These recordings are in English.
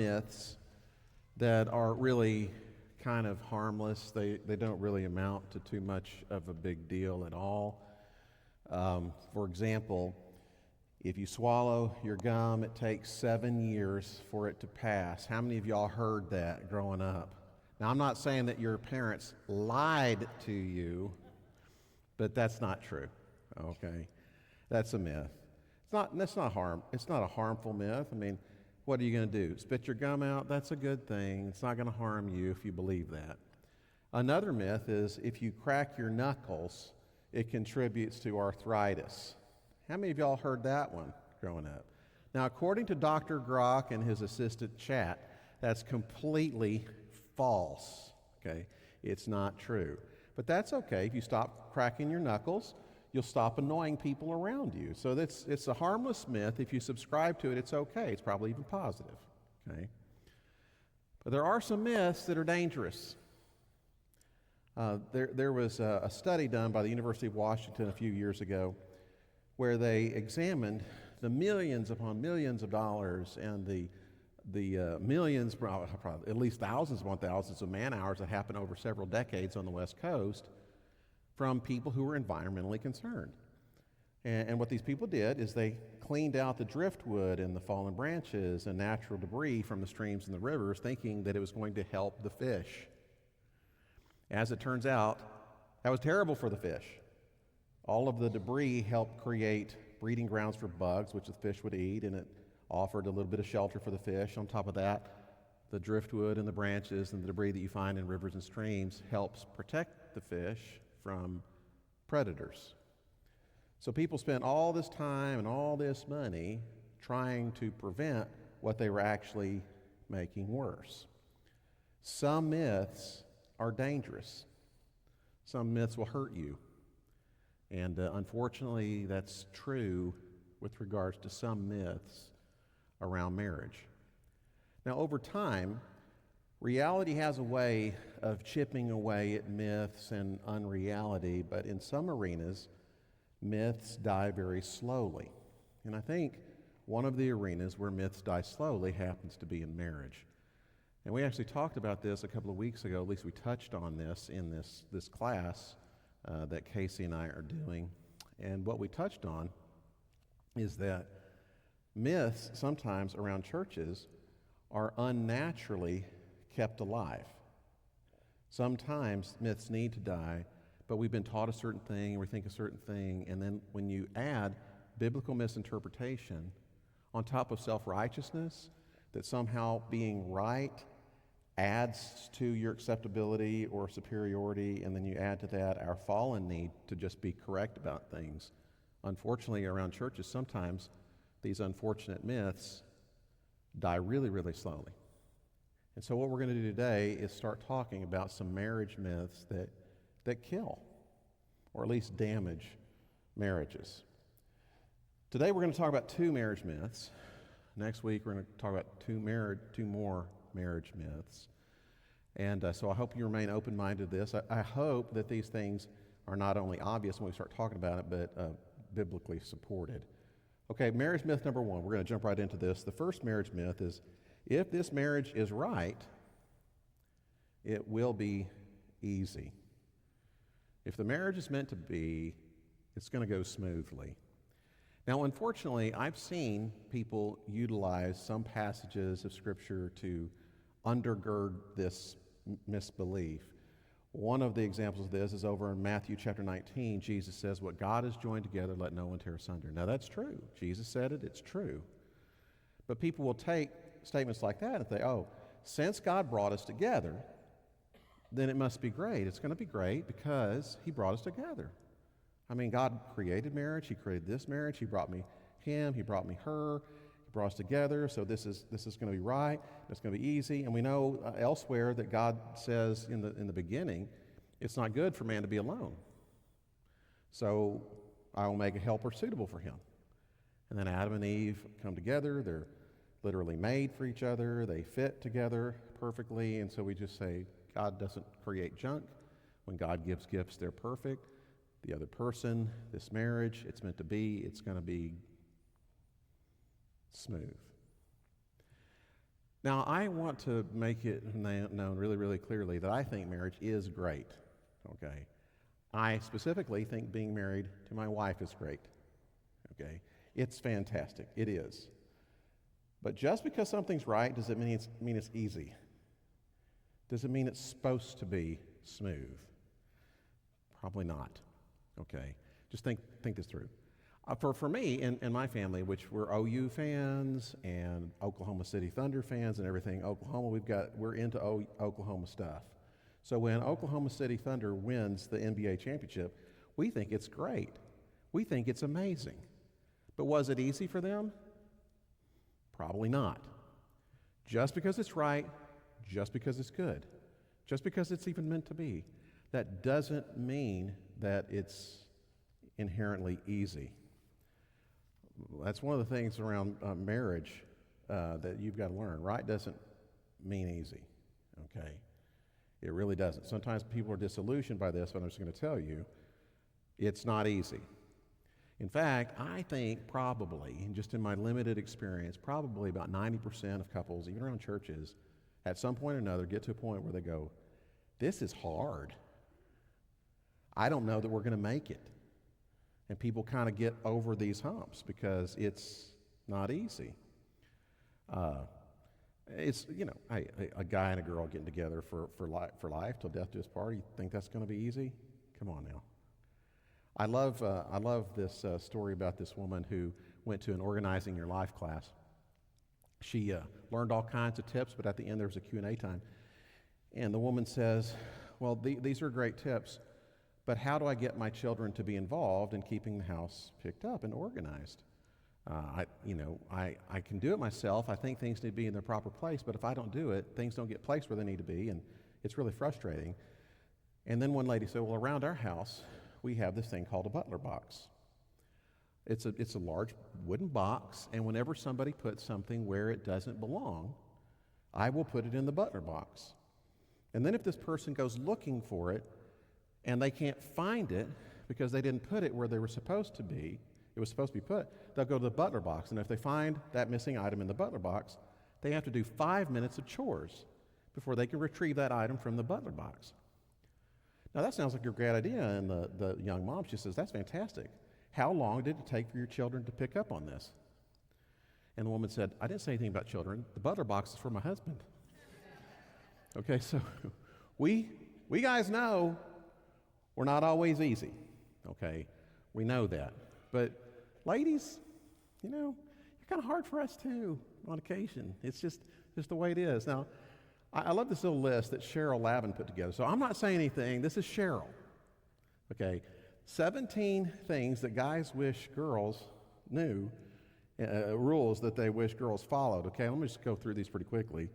myths that are really kind of harmless. They don't really amount to too much of a big deal at all. For example, if you swallow your gum, it takes 7 years for it to pass. How many of y'all heard that growing up? Now, I'm not saying that your parents lied to you, but that's not true, okay? That's a myth. It's not a harmful myth. I mean, what are you going to do? Spit your gum out? That's a good thing. It's not going to harm you if you believe that. Another myth is if you crack your knuckles, it contributes to arthritis. How many of y'all heard that one growing up? Now, according to Dr. Grock and his assistant Chat, that's completely false, okay? It's not true. But that's okay. If you stop cracking your knuckles, you'll stop annoying people around you. So it's a harmless myth. If you subscribe to it, it's okay. It's probably even positive, okay? But there are some myths that are dangerous. There was a study done by the University of Washington a few years ago where they examined the millions upon millions of dollars and the millions, probably at least thousands upon thousands of man-hours that happened over several decades on the West Coast from people who were environmentally concerned. And what these people did is they cleaned out the driftwood and the fallen branches and natural debris from the streams and the rivers, thinking that it was going to help the fish. As it turns out, that was terrible for the fish. All of the debris helped create breeding grounds for bugs, which the fish would eat, and it offered a little bit of shelter for the fish. On top of that, the driftwood and the branches and the debris that you find in rivers and streams helps protect the fish from predators. So people spent all this time and all this money trying to prevent what they were actually making worse. Some myths are dangerous. Some myths will hurt you. And unfortunately, that's true with regards to some myths around marriage. Now, over time, reality has a way of chipping away at myths and unreality, but in some arenas, myths die very slowly. And I think one of the arenas where myths die slowly happens to be in marriage. And we actually talked about this a couple of weeks ago, at least we touched on this in this class that Casey and I are doing. And what we touched on is that myths sometimes around churches are unnaturally kept alive. Sometimes myths need to die, but we've been taught a certain thing, and we think a certain thing, and then when you add biblical misinterpretation on top of self-righteousness, that somehow being right adds to your acceptability or superiority, and then you add to that our fallen need to just be correct about things. Unfortunately, around churches, sometimes these unfortunate myths die really, really slowly. And so what we're going to do today is start talking about some marriage myths that kill, or at least damage marriages. Today we're going to talk about 2 marriage myths. Next week we're going to talk about 2 more marriage myths. And so I hope you remain open-minded to this. I hope that these things are not only obvious when we start talking about it, but biblically supported. Okay, marriage myth number 1. We're going to jump right into this. The first marriage myth is, if this marriage is right, it will be easy. If the marriage is meant to be, it's going to go smoothly. Now, unfortunately, I've seen people utilize some passages of Scripture to undergird this misbelief. One of the examples of this is over in Matthew chapter 19. Jesus says, "What God has joined together, let no one tear asunder." Now, that's true. Jesus said it. It's true. But people will take statements like that and say, oh, since God brought us together, then it must be great. It's going to be great because He brought us together. I mean, God created marriage. He created this marriage. He brought me him. He brought me her. He brought us together. So this is going to be right. It's going to be easy. And we know elsewhere that God says in the beginning, it's not good for man to be alone. So I will make a helper suitable for him. And then Adam and Eve come together. They're literally made for each other. They fit together perfectly. And so we just say, God doesn't create junk. When God gives gifts, they're perfect. The other person, this marriage, it's meant to be, it's going to be smooth. Now, I want to make it known really, really clearly that I think marriage is great, okay? I specifically think being married to my wife is great, okay? It's fantastic. It is. But just because something's right, does it mean it's easy? Does it mean it's supposed to be smooth? Probably not, okay? Just think this through. For me and my family, which we're OU fans and Oklahoma City Thunder fans and everything, we're into Oklahoma stuff. So when Oklahoma City Thunder wins the NBA championship, we think it's great. We think it's amazing. But was it easy for them? Probably not. Just because it's right, just because it's good, just because it's even meant to be, that doesn't mean that it's inherently easy. That's one of the things around marriage that you've got to learn. Right doesn't mean easy, okay? It really doesn't. Sometimes people are disillusioned by this, but I'm just going to tell you, it's not easy. In fact, I think probably, just in my limited experience, probably about 90% of couples, even around churches, at some point or another get to a point where they go, this is hard. I don't know that we're going to make it. And people kind of get over these humps because it's not easy. It's, a guy and a girl getting together for life till death do us part. You think that's going to be easy? Come on now. I love this story about this woman who went to an Organizing Your Life class. She learned all kinds of tips, but at the end there was a Q&A time. And the woman says, well, these are great tips, but how do I get my children to be involved in keeping the house picked up and organized? I can do it myself. I think things need to be in their proper place, but if I don't do it, things don't get placed where they need to be, and it's really frustrating. And then one lady said, well, around our house, we have this thing called a butler box. It's a large wooden box, and whenever somebody puts something where it doesn't belong, I will put it in the butler box. And then if this person goes looking for it, and they can't find it because they didn't put it where they were supposed to be, it was supposed to be put, they'll go to the butler box. And if they find that missing item in the butler box, they have to do 5 minutes of chores before they can retrieve that item from the butler box. Now that sounds like a great idea, and the young mom, she says, that's fantastic. How long did it take for your children to pick up on this? And the woman said, I didn't say anything about children. The butler box is for my husband. Okay, so we guys know we're not always easy, okay? We know that. But ladies, you're kind of hard for us too on occasion. It's just the way it is. Now, I love this little list that Cheryl Lavin put together. So I'm not saying anything. This is Cheryl, okay? 17 things that guys wish girls knew, rules that they wish girls followed, okay? Let me just go through these pretty quickly.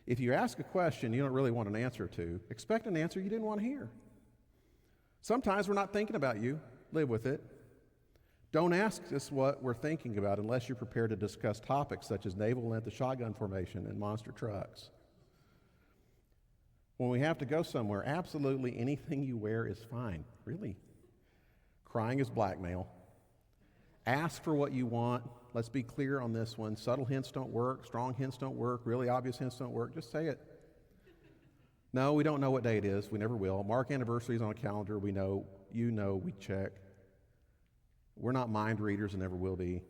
If you ask a question you don't really want an answer to, expect an answer you didn't want to hear. Sometimes we're not thinking about you. Live with it. Don't ask us what we're thinking about unless you're prepared to discuss topics such as naval length, the shotgun formation, and monster trucks. When we have to go somewhere, absolutely anything you wear is fine. Really. Crying is blackmail. Ask for what you want. Let's be clear on this one. Subtle hints don't work. Strong hints don't work. Really obvious hints don't work. Just say it. No, we don't know what day it is. We never will. Mark anniversaries on a calendar. We know. We check. We're not mind readers and never will be.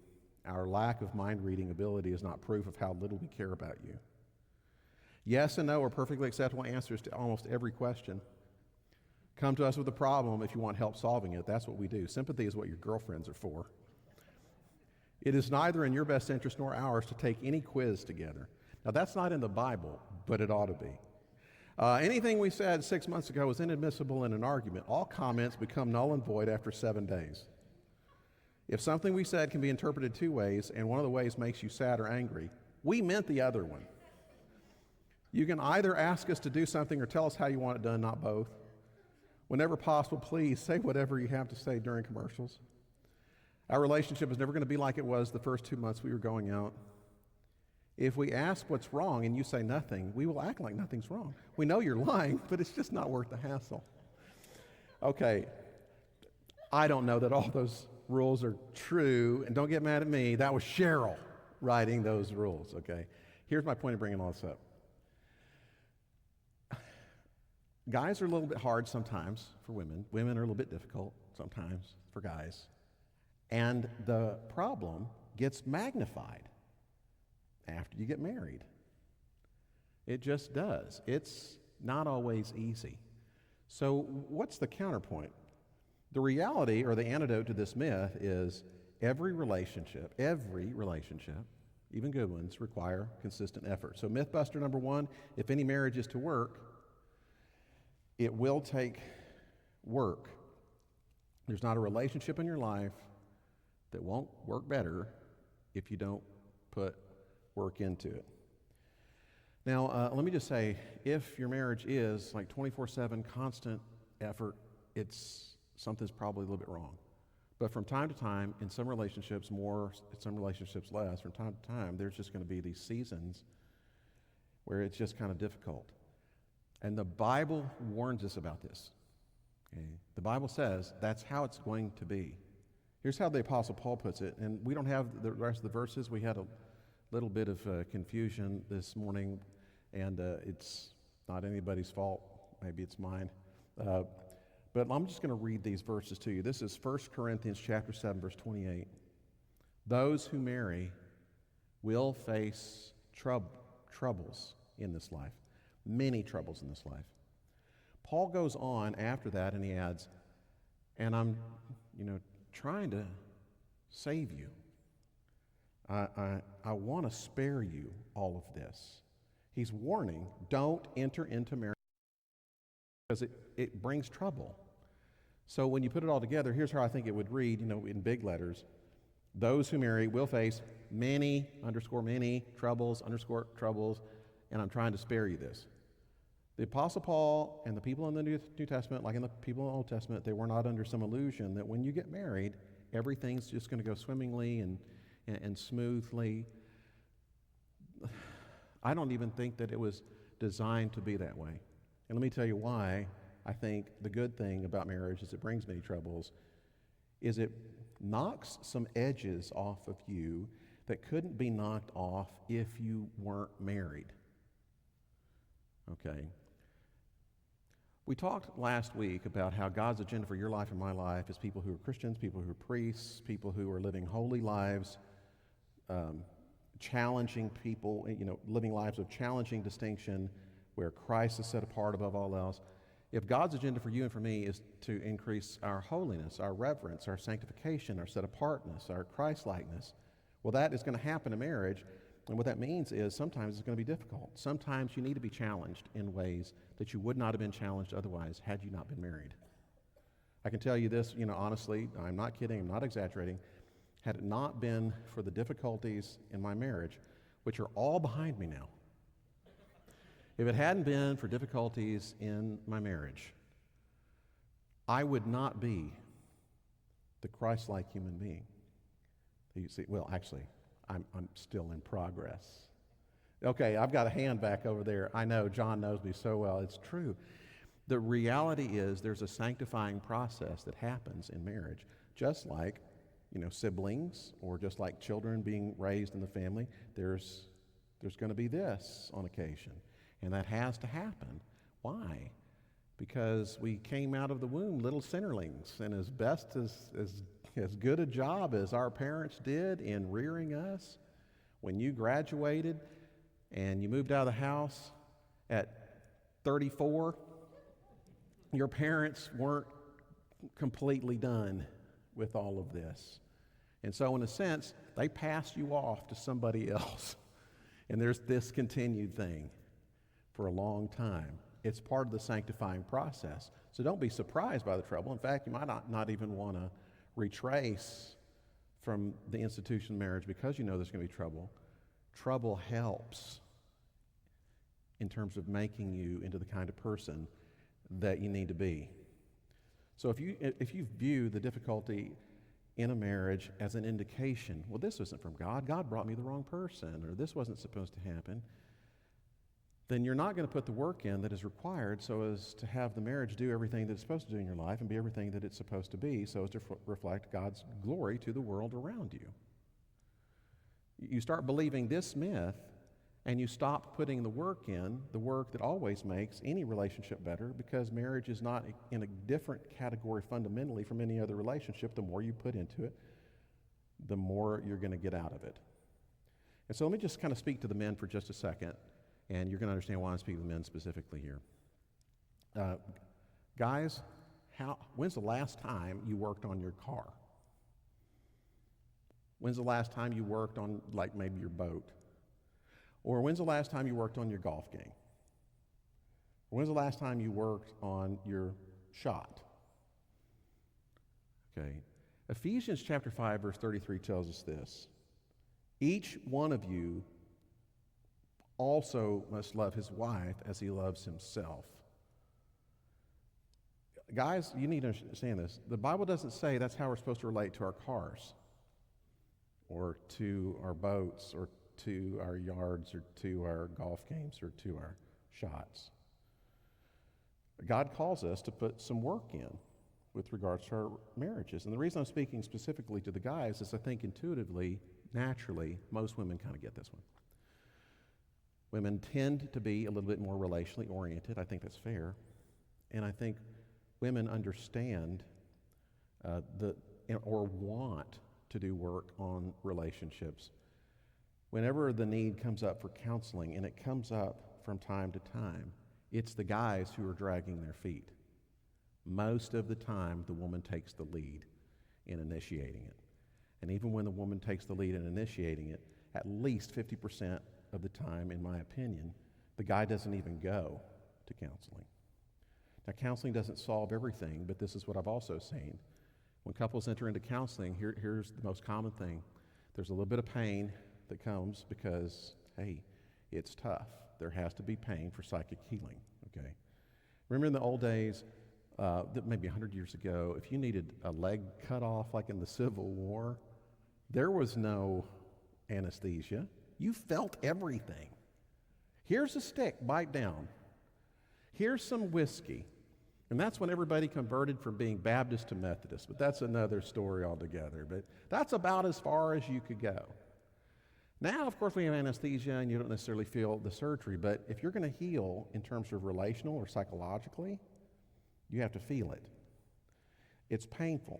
Our lack of mind reading ability is not proof of how little we care about you. Yes and no are perfectly acceptable answers to almost every question. Come to us with a problem if you want help solving it. That's what we do. Sympathy is what your girlfriends are for. It is neither in your best interest nor ours to take any quiz together. Now, that's not in the Bible, but it ought to be. Anything we said 6 months ago is inadmissible in an argument. All comments become null and void after 7 days. If something we said can be interpreted 2 ways, and one of the ways makes you sad or angry, we meant the other one. You can either ask us to do something or tell us how you want it done, not both. Whenever possible, please say whatever you have to say during commercials. Our relationship is never going to be like it was the first 2 months we were going out. If we ask what's wrong and you say nothing, we will act like nothing's wrong. We know you're lying, but it's just not worth the hassle. Okay, I don't know that all those rules are true, and don't get mad at me. That was Cheryl writing those rules, okay? Here's my point of bringing all this up. Guys are a little bit hard sometimes for women. Women are a little bit difficult sometimes for guys. And the problem gets magnified after you get married. It just does. It's not always easy. So what's the counterpoint? The reality or the antidote to this myth is every relationship, even good ones, require consistent effort. So myth buster number one, if any marriage is to work, it will take work. There's not a relationship in your life that won't work better if you don't put work into it. Now, let me just say, if your marriage is like 24/7 constant effort, something's probably a little bit wrong. But from time to time, in some relationships more, in some relationships less, from time to time, there's just going to be these seasons where it's just kind of difficult. And the Bible warns us about this. Okay? The Bible says that's how it's going to be. Here's how the Apostle Paul puts it, and we don't have the rest of the verses. We had a little bit of confusion this morning, and it's not anybody's fault. Maybe it's mine. But I'm just going to read these verses to you. This is 1 Corinthians chapter 7, verse 28. Those who marry will face troubles in this life, many troubles in this life. Paul goes on after that and he adds, and I'm, trying to save you. I want to spare you all of this. He's warning, don't enter into marriage because it brings trouble. So when you put it all together, here's how I think it would read, in big letters. Those who marry will face many, many troubles, troubles, and I'm trying to spare you this. The Apostle Paul and the people in the New Testament, like in the people in the Old Testament, they were not under some illusion that when you get married, everything's just going to go swimmingly and smoothly. I don't even think that it was designed to be that way. And let me tell you why I think the good thing about marriage is it brings many troubles, is it knocks some edges off of you that couldn't be knocked off if you weren't married. Okay. We talked last week about how God's agenda for your life and my life is people who are Christians, people who are priests, people who are living holy lives, challenging people, living lives of challenging distinction where Christ is set apart above all else. If God's agenda for you and for me is to increase our holiness, our reverence, our sanctification, our set-apartness, our Christ-likeness, well, that is going to happen in marriage. And what that means is sometimes it's going to be difficult. Sometimes you need to be challenged in ways that you would not have been challenged otherwise had you not been married. I can tell you this, honestly, I'm not kidding, I'm not exaggerating. Had it not been for the difficulties in my marriage, which are all behind me now, if it hadn't been for difficulties in my marriage, I would not be the Christ-like human being. You see, well, actually, I'm still in progress. Okay, I've got a hand back over there. I know, John knows me so well. It's true. The reality is there's a sanctifying process that happens in marriage, just like, siblings or just like children being raised in the family. There's going to be this on occasion, and that has to happen. Why? Because we came out of the womb little sinnerlings, and as best as good a job as our parents did in rearing us, when you graduated and you moved out of the house at 34, your parents weren't completely done with all of this. And so in a sense, they passed you off to somebody else. And there's this continued thing for a long time. It's part of the sanctifying process. So don't be surprised by the trouble. In fact, you might not even want to retrace from the institution of marriage because you know there's going to be trouble. Trouble helps in terms of making you into the kind of person that you need to be. So if you view the difficulty in a marriage as an indication, well, this isn't from God. God brought me the wrong person, or this wasn't supposed to happen, then you're not going to put the work in that is required so as to have the marriage do everything that it's supposed to do in your life and be everything that it's supposed to be so as to reflect God's glory to the world around you. You start believing this myth, and you stop putting the work in, the work that always makes any relationship better, because marriage is not in a different category fundamentally from any other relationship. The more you put into it, the more you're going to get out of it. And so let me just kind of speak to the men for just a second, and you're going to understand why I'm speaking to the men specifically here. Guys, when's the last time you worked on your car? When's the last time you worked on, like, maybe your boat? Or when's the last time you worked on your golf game? Or when's the last time you worked on your shot? Okay. Ephesians chapter 5, verse 33 tells us this. Each one of you also must love his wife as he loves himself. Guys, you need to understand this. The Bible doesn't say that's how we're supposed to relate to our cars, or to our boats, or to our yards, or to our golf games, or to our shots. God calls us to put some work in with regards to our marriages. And the reason I'm speaking specifically to the guys is I think intuitively, naturally, most women kind of get this one. Women tend to be a little bit more relationally oriented. I think that's fair. And I think women understand or want to do work on relationships. Whenever the need comes up for counseling, and it comes up from time to time, it's the guys who are dragging their feet. Most of the time, the woman takes the lead in initiating it. And even when the woman takes the lead in initiating it, at least 50% of the time, in my opinion, the guy doesn't even go to counseling. Now, counseling doesn't solve everything, but this is what I've also seen. When couples enter into counseling, here's the most common thing. There's a little bit of pain that comes because, hey, it's tough. There has to be pain for psychic healing, okay? Remember in the old days, maybe 100 years ago, if you needed a leg cut off like in the Civil War, there was no anesthesia. You felt everything. Here's a stick, bite down. Here's some whiskey. And that's when everybody converted from being Baptist to Methodist, but that's another story altogether. But that's about as far as you could go. Now, of course, we have anesthesia and you don't necessarily feel the surgery, but if you're going to heal in terms of relational or psychologically, you have to feel it. It's painful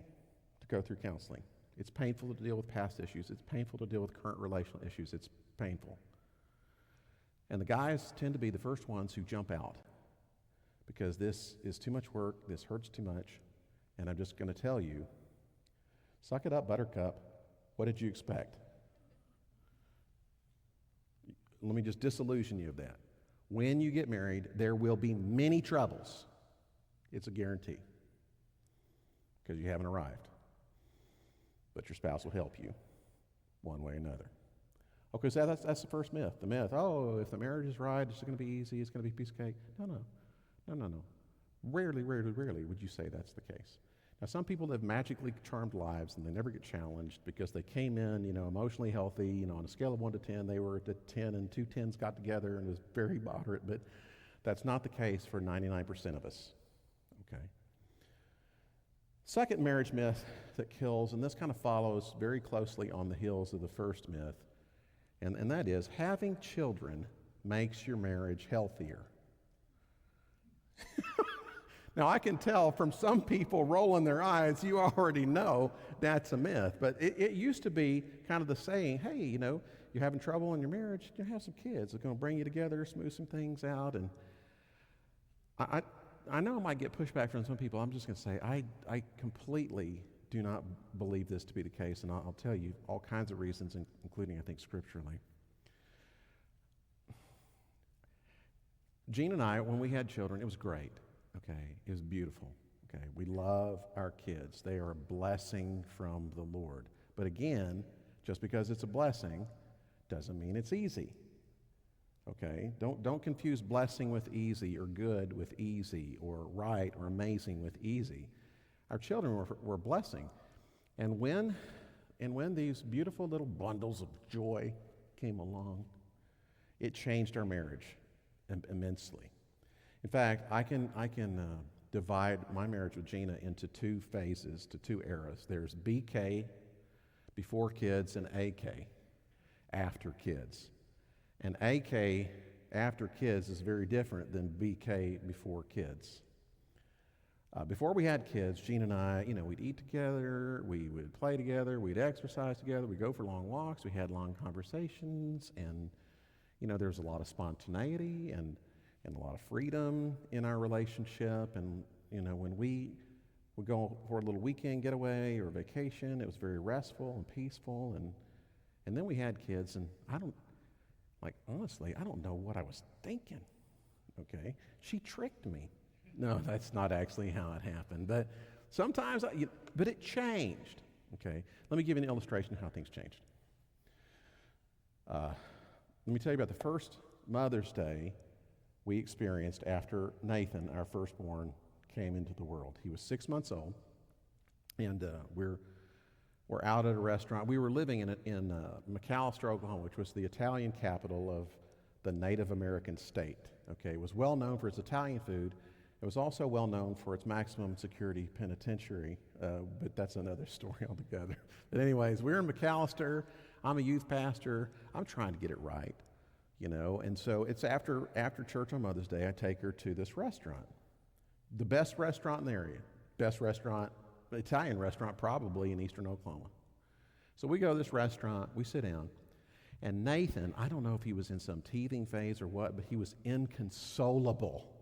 to go through counseling. It's painful to deal with past issues. It's painful to deal with current relational issues. It's painful. And the guys tend to be the first ones who jump out because this is too much work, this hurts too much, and I'm just going to tell you, suck it up, buttercup. What did you expect? Let me just disillusion you of that. When you get married, there will be many troubles. It's a guarantee because you haven't arrived. But your spouse will help you one way or another. Okay, so that's the first myth. The myth, oh, if the marriage is right, it's going to be easy, it's going to be a piece of cake. No. Rarely would you say that's the case. Now, some people live magically charmed lives and they never get challenged because they came in, emotionally healthy, on a scale of 1 to 10, they were at 10 and 2 10s got together and it was very moderate, but that's not the case for 99% of us, okay? Second marriage myth that kills, and this kind of follows very closely on the heels of the first myth, and that is having children makes your marriage healthier. Now, I can tell from some people rolling their eyes, you already know that's a myth. But it used to be kind of the saying, hey, you're having trouble in your marriage, have some kids. It's going to bring you together, smooth some things out. And I know I might get pushback from some people. I'm just going to say I completely do not believe this to be the case, and I'll tell you all kinds of reasons, including, I think, scripturally. Jean and I, when we had children, it was great. Okay, it was beautiful. Okay, we love our kids. They are a blessing from the Lord. But again, just because it's a blessing doesn't mean it's easy. Okay, don't confuse blessing with easy or good with easy or right or amazing with easy. Our children were a blessing. And when these beautiful little bundles of joy came along, it changed our marriage immensely. In fact, I can divide my marriage with Gina into 2 phases, to 2 eras. There's BK, before kids, and AK, after kids. And AK after kids is very different than BK before kids. Before we had kids, Gene and I, we'd eat together, we would play together, we'd exercise together, we'd go for long walks, we had long conversations, and, there was a lot of spontaneity and a lot of freedom in our relationship. And, when we would go for a little weekend getaway or vacation, it was very restful and peaceful. And then we had kids, and honestly, I don't know what I was thinking, okay? She tricked me. No, that's not actually how it happened. But sometimes, but it changed, okay? Let me give you an illustration of how things changed. Let me tell you about the first Mother's Day we experienced after Nathan, our firstborn, came into the world. He was 6 months old, and we're out at a restaurant. We were living in McAlester, Oklahoma, which was the Italian capital of the Native American state. Okay, it was well known for its Italian food. It was also well known for its maximum security penitentiary, but that's another story altogether. But anyways, we're in McAlester. I'm a youth pastor. I'm trying to get it right, and so it's after church on Mother's Day, I take her to this restaurant. The best restaurant in the area, best restaurant, Italian restaurant probably in eastern Oklahoma. So we go to this restaurant, we sit down, and Nathan, I don't know if he was in some teething phase or what, but he was inconsolable.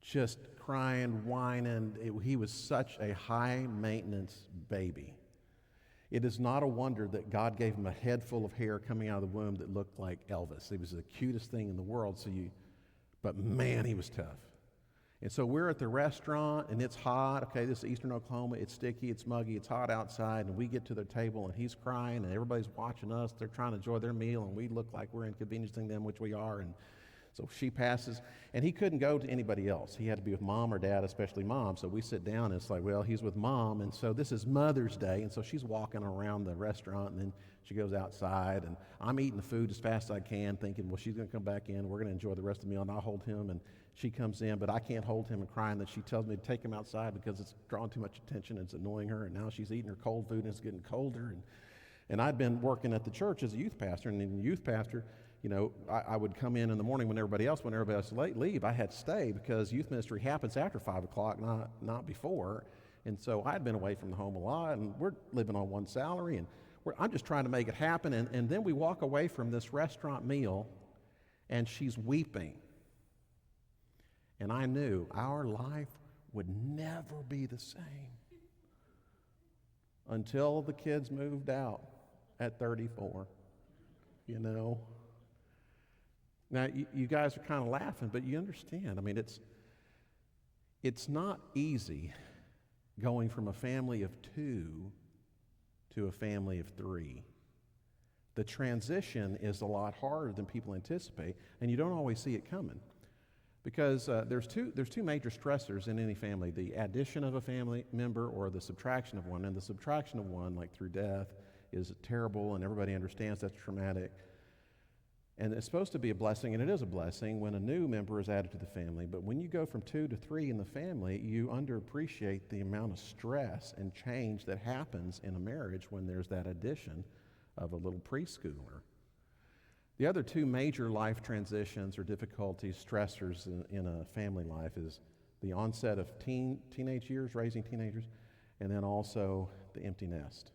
Just crying, whining. He was such a high-maintenance baby. It is not a wonder that God gave him a head full of hair coming out of the womb that looked like Elvis. He was the cutest thing in the world, but man, he was tough. And so we're at the restaurant, and it's hot. Okay, this is eastern Oklahoma. It's sticky, it's muggy, it's hot outside, and we get to the table, and he's crying, and everybody's watching us. They're trying to enjoy their meal, and we look like we're inconveniencing them, which we are. And so she passes, and he couldn't go to anybody else. He had to be with mom or dad, especially mom. So we sit down, and it's like, well, he's with mom, and so this is Mother's Day, and so she's walking around the restaurant, and then she goes outside, and I'm eating the food as fast as I can, thinking, well, she's going to come back in. We're going to enjoy the rest of the meal, and I'll hold him, and she comes in, but I can't hold him and crying. That she tells me to take him outside because it's drawing too much attention. It's annoying her, and now she's eating her cold food, and it's getting colder. And I'd been working at the church as a youth pastor, and in youth pastor, I would come in the morning when everybody else leave. I had to stay because youth ministry happens after 5 o'clock, not before. And so I'd been away from the home a lot, and we're living on one salary, and I'm just trying to make it happen. And then we walk away from this restaurant meal, and she's weeping. And I knew our life would never be the same until the kids moved out at 34, Now, you guys are kind of laughing, but you understand. I mean, it's not easy going from a family of 2 to a family of 3. The transition is a lot harder than people anticipate, and you don't always see it coming. Because there's two major stressors in any family: the addition of a family member or the subtraction of one. And the subtraction of one, like through death, is terrible, and everybody understands that's traumatic. And it's supposed to be a blessing, and it is a blessing when a new member is added to the family. But when you go from 2 to 3 in the family, you underappreciate the amount of stress and change that happens in a marriage when there's that addition of a little preschooler. The other 2 major life transitions or difficulties, stressors in a family life is the onset of teenage years, raising teenagers, and then also the empty nest.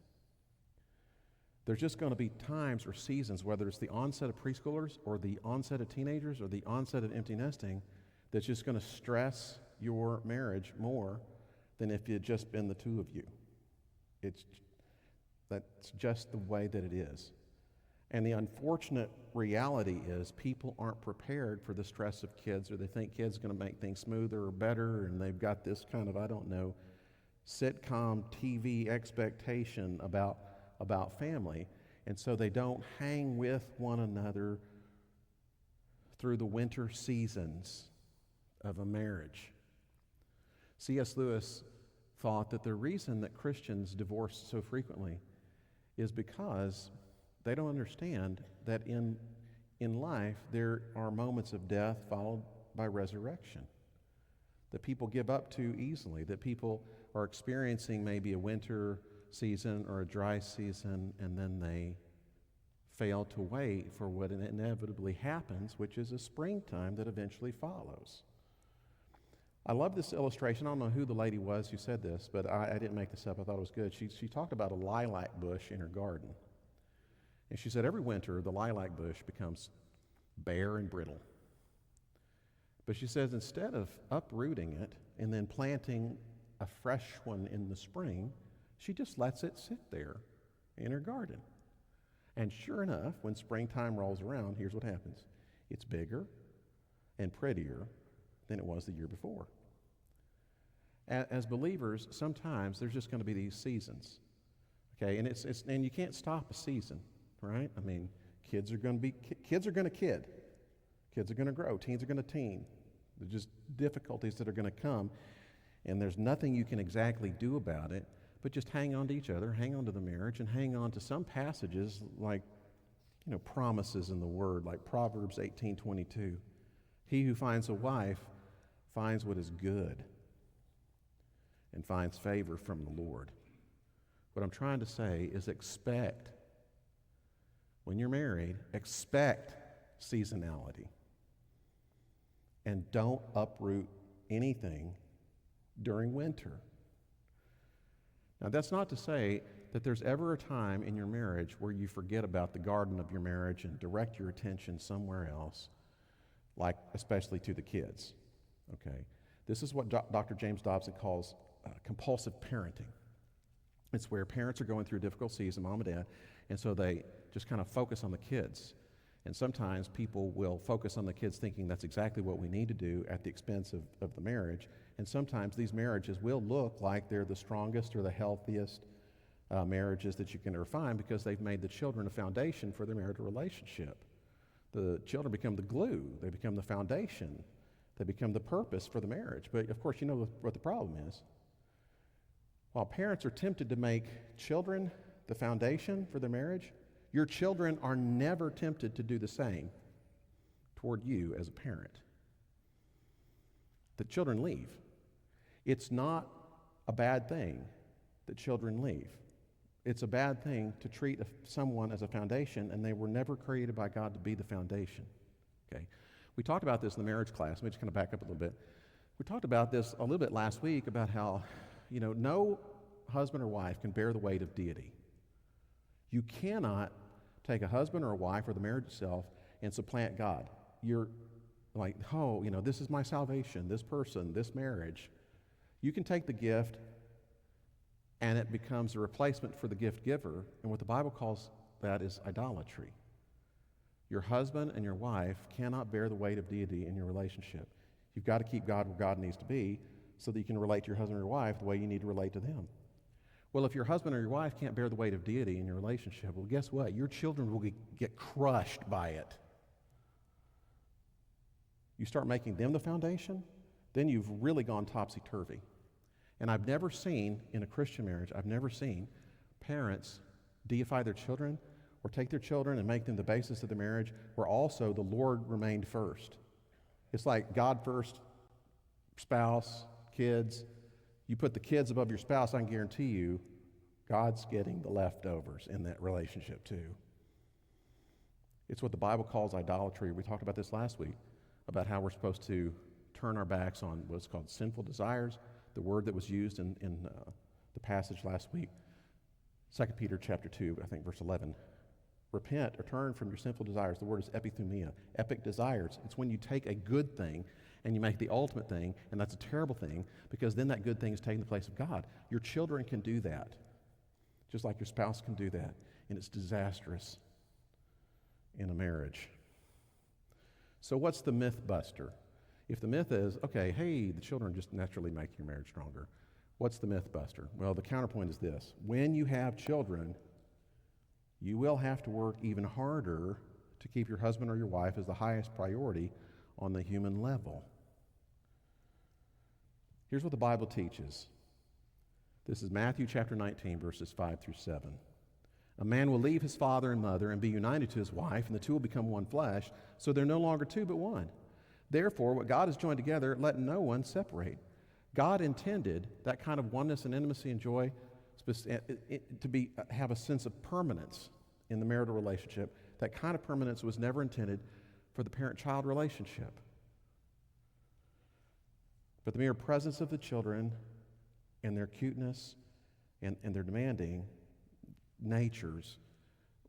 There's just going to be times or seasons, whether it's the onset of preschoolers or the onset of teenagers or the onset of empty nesting, that's just going to stress your marriage more than if it had just been the 2 of you. That's just the way that it is. And the unfortunate reality is people aren't prepared for the stress of kids, or they think kids are going to make things smoother or better, and they've got this kind of, sitcom TV expectation about family, and so they don't hang with one another through the winter seasons of a marriage. C.S. Lewis thought that the reason that Christians divorce so frequently is because they don't understand that in life there are moments of death followed by resurrection, that people give up too easily, that people are experiencing maybe a winter season or a dry season, and then they fail to wait for what inevitably happens, which is a springtime that eventually follows. I love this illustration. I don't know who the lady was who said this, but I didn't make this up. I thought it was good. She talked about a lilac bush in her garden. And she said every winter the lilac bush becomes bare and brittle. But she says instead of uprooting it and then planting a fresh one in the spring, she just lets it sit there in her garden. And sure enough, when springtime rolls around, here's what happens. It's bigger and prettier than it was the year before. As believers, sometimes there's just going to be these seasons, okay? And and you can't stop a season, right? I mean, kids are going to kid, kids are going to grow, teens are going to teen. There's just difficulties that are going to come, and there's nothing you can exactly do about it, but just hang on to each other, hang on to the marriage, and hang on to some passages like, promises in the Word, like Proverbs 18:22. He who finds a wife finds what is good and finds favor from the Lord. What I'm trying to say is when you're married, expect seasonality. And don't uproot anything during winter. Now, that's not to say that there's ever a time in your marriage where you forget about the garden of your marriage and direct your attention somewhere else, like especially to the kids, okay? This is what Dr. James Dobson calls compulsive parenting. It's where parents are going through a difficult season, mom and dad, and so they just kind of focus on the kids. And sometimes people will focus on the kids thinking that's exactly what we need to do at the expense of the marriage. And sometimes these marriages will look like they're the strongest or the healthiest marriages that you can ever find because they've made the children a foundation for their marital relationship. The children become the glue. They become the foundation. They become the purpose for the marriage. But of course, you know what the problem is. While parents are tempted to make children the foundation for their marriage, your children are never tempted to do the same toward you as a parent. The children leave. It's not a bad thing that children leave. It's a bad thing to treat someone as a foundation, and they were never created by God to be the foundation. Okay? We talked about this in the marriage class. Let me just kind of back up a little bit. We talked about this a little bit last week about how, no husband or wife can bear the weight of deity. You cannot take a husband or a wife or the marriage itself and supplant God. You're like, this is my salvation, this person, this marriage. You can take the gift and it becomes a replacement for the gift giver, and what the Bible calls that is idolatry. Your husband and your wife cannot bear the weight of deity in your relationship. You've got to keep God where God needs to be so that you can relate to your husband or your wife the way you need to relate to them. Well, if your husband or your wife can't bear the weight of deity in your relationship, well, guess what? Your children will get crushed by it. You start making them the foundation, then you've really gone topsy-turvy. And I've never seen, in a Christian marriage, parents deify their children or take their children and make them the basis of the marriage where also the Lord remained first. It's like God first, spouse, kids. You put the kids above your spouse, I can guarantee you, God's getting the leftovers in that relationship too. It's what the Bible calls idolatry. We talked about this last week, about how we're supposed to turn our backs on what's called sinful desires, the word that was used in the passage last week, 2 Peter chapter 2, I think verse 11. Repent or turn from your sinful desires. The word is epithumia, epic desires. It's when you take a good thing and you make the ultimate thing, and that's a terrible thing, because then that good thing is taking the place of God. Your children can do that, just like your spouse can do that, and it's disastrous in a marriage. So what's the myth buster? If the myth is, okay, hey, the children just naturally make your marriage stronger, what's the myth buster? Well, the counterpoint is this. When you have children, you will have to work even harder to keep your husband or your wife as the highest priority on the human level. Here's what the Bible teaches. This is Matthew chapter 19, verses 5 through 7. A man will leave his father and mother and be united to his wife, and the two will become one flesh, so they're no longer two but one. Therefore, what God has joined together, let no one separate. God intended that kind of oneness and intimacy and joy to have a sense of permanence in the marital relationship, that kind of permanence was never intended for the parent-child relationship. But the mere presence of the children and their cuteness and their demanding natures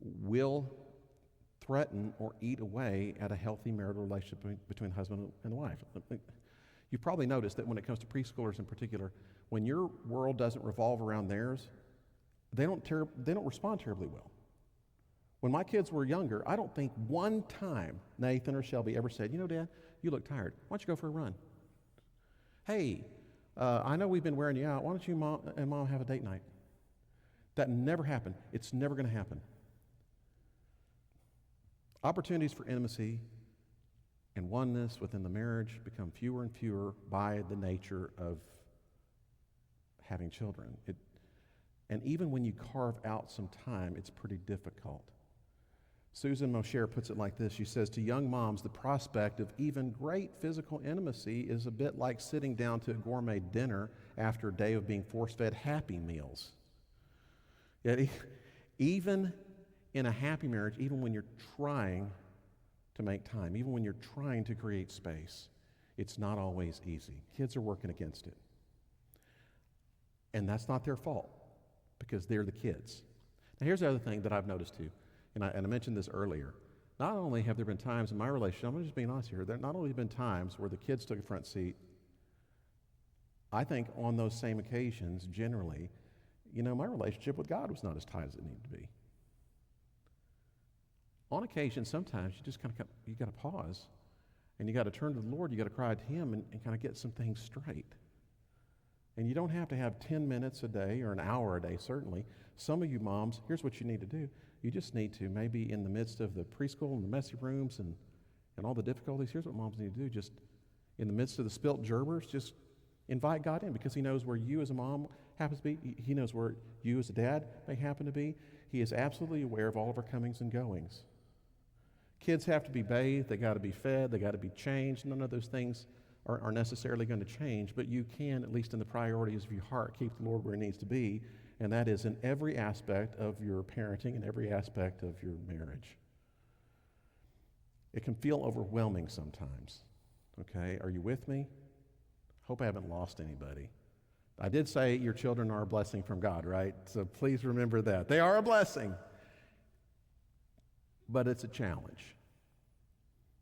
will threaten or eat away at a healthy marital relationship between husband and wife. You've probably noticed that when it comes to preschoolers in particular, when your world doesn't revolve around theirs, they don't respond terribly well. When my kids were younger, I don't think one time Nathan or Shelby ever said, Dad, you look tired. Why don't you go for a run? Hey, I know we've been wearing you out. Why don't you and Mom have a date night? That never happened. It's never going to happen. Opportunities for intimacy and oneness within the marriage become fewer and fewer by the nature of having children. And even when you carve out some time, it's pretty difficult. Susan Mosher puts it like this. She says, to young moms, the prospect of even great physical intimacy is a bit like sitting down to a gourmet dinner after a day of being force-fed Happy Meals. Yet even in a happy marriage, even when you're trying to make time, even when you're trying to create space, it's not always easy. Kids are working against it. And that's not their fault, because they're the kids. Now here's the other thing that I've noticed too, and I mentioned this earlier. Not only have there been times in my relationship, I'm just being honest here, there not only been times where the kids took a front seat, I think on those same occasions, generally, my relationship with God was not as tight as it needed to be. On occasion, sometimes you just you got to pause, and you got to turn to the Lord, you got to cry to Him and kind of get some things straight. And you don't have to have 10 minutes a day or an hour a day, certainly. Some of you moms, here's what you need to do. You just need to, maybe in the midst of the preschool and the messy rooms and all the difficulties, here's what moms need to do. Just in the midst of the spilt gerbers, just invite God in, because He knows where you as a mom happens to be. He knows where you as a dad may happen to be. He is absolutely aware of all of our comings and goings. Kids have to be bathed, they got to be fed, they got to be changed. None of those things are necessarily going to change, but you can, at least in the priorities of your heart, keep the Lord where He needs to be, and that is in every aspect of your parenting and every aspect of your marriage. It can feel overwhelming sometimes, okay? Are you with me? Hope I haven't lost anybody. I did say your children are a blessing from God, right? So please remember that. They are a blessing. But it's a challenge.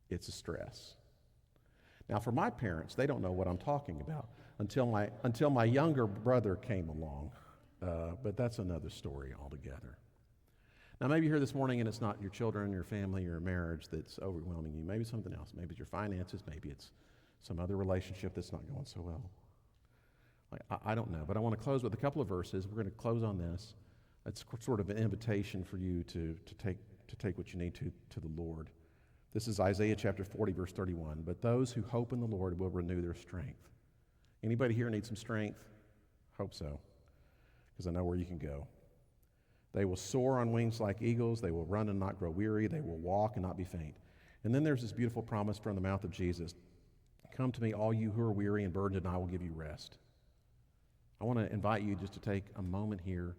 It's a stress. Now, for my parents, they don't know what I'm talking about until my younger brother came along. But that's another story altogether. Now, maybe you're here this morning and it's not your children, your family, your marriage that's overwhelming you. Maybe something else. Maybe it's your finances. Maybe it's some other relationship that's not going so well. I don't know. But I want to close with a couple of verses. We're going to close on this. It's sort of an invitation for you to take what you need to the Lord. This is Isaiah chapter 40, verse 31. But those who hope in the Lord will renew their strength. Anybody here need some strength? Hope so, because I know where you can go. They will soar on wings like eagles. They will run and not grow weary. They will walk and not be faint. And then there's this beautiful promise from the mouth of Jesus. Come to me, all you who are weary and burdened, and I will give you rest. I want to invite you just to take a moment here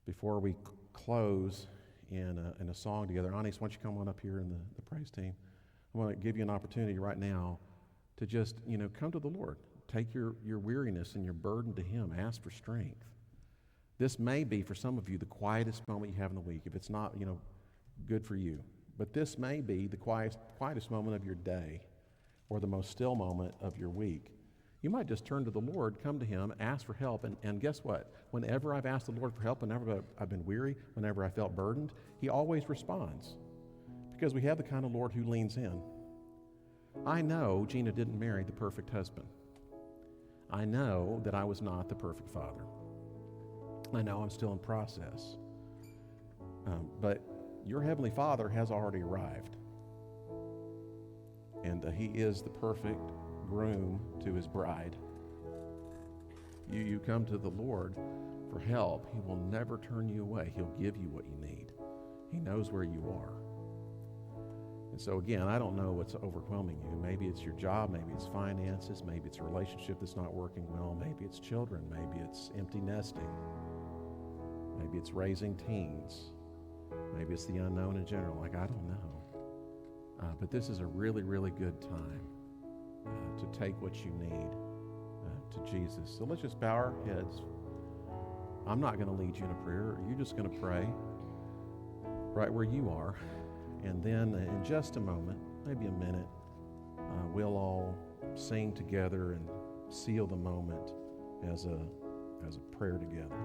before we close in a song together. Ernest, why don't you come on up here in the praise team? I want to give you an opportunity right now to just, come to the Lord. Take your weariness and your burden to Him. Ask for strength. This may be, for some of you, the quietest moment you have in the week. If it's not, good for you. But this may be the quietest moment of your day, or the most still moment of your week. You might just turn to the Lord, come to Him, ask for help, and guess what? Whenever I've asked the Lord for help, whenever I've been weary, whenever I felt burdened, He always responds, because we have the kind of Lord who leans in. I know Gina didn't marry the perfect husband. I know that I was not the perfect father. I know I'm still in process. But your Heavenly Father has already arrived. And He is the perfect groom to His bride. You come to the Lord for help. He will never turn you away. He'll give you what you need. He knows where you are. And so again, I don't know what's overwhelming you. Maybe it's your job, maybe it's finances, maybe it's a relationship that's not working well, maybe it's children, maybe it's empty nesting, maybe it's raising teens, Maybe it's the unknown in general, like I don't know. But this is a really, really good time to take what you need to Jesus. So let's just bow our heads. I'm not going to lead you in a prayer. You're just going to pray right where you are. And then in just a moment, maybe a minute, we'll all sing together and seal the moment as a prayer together.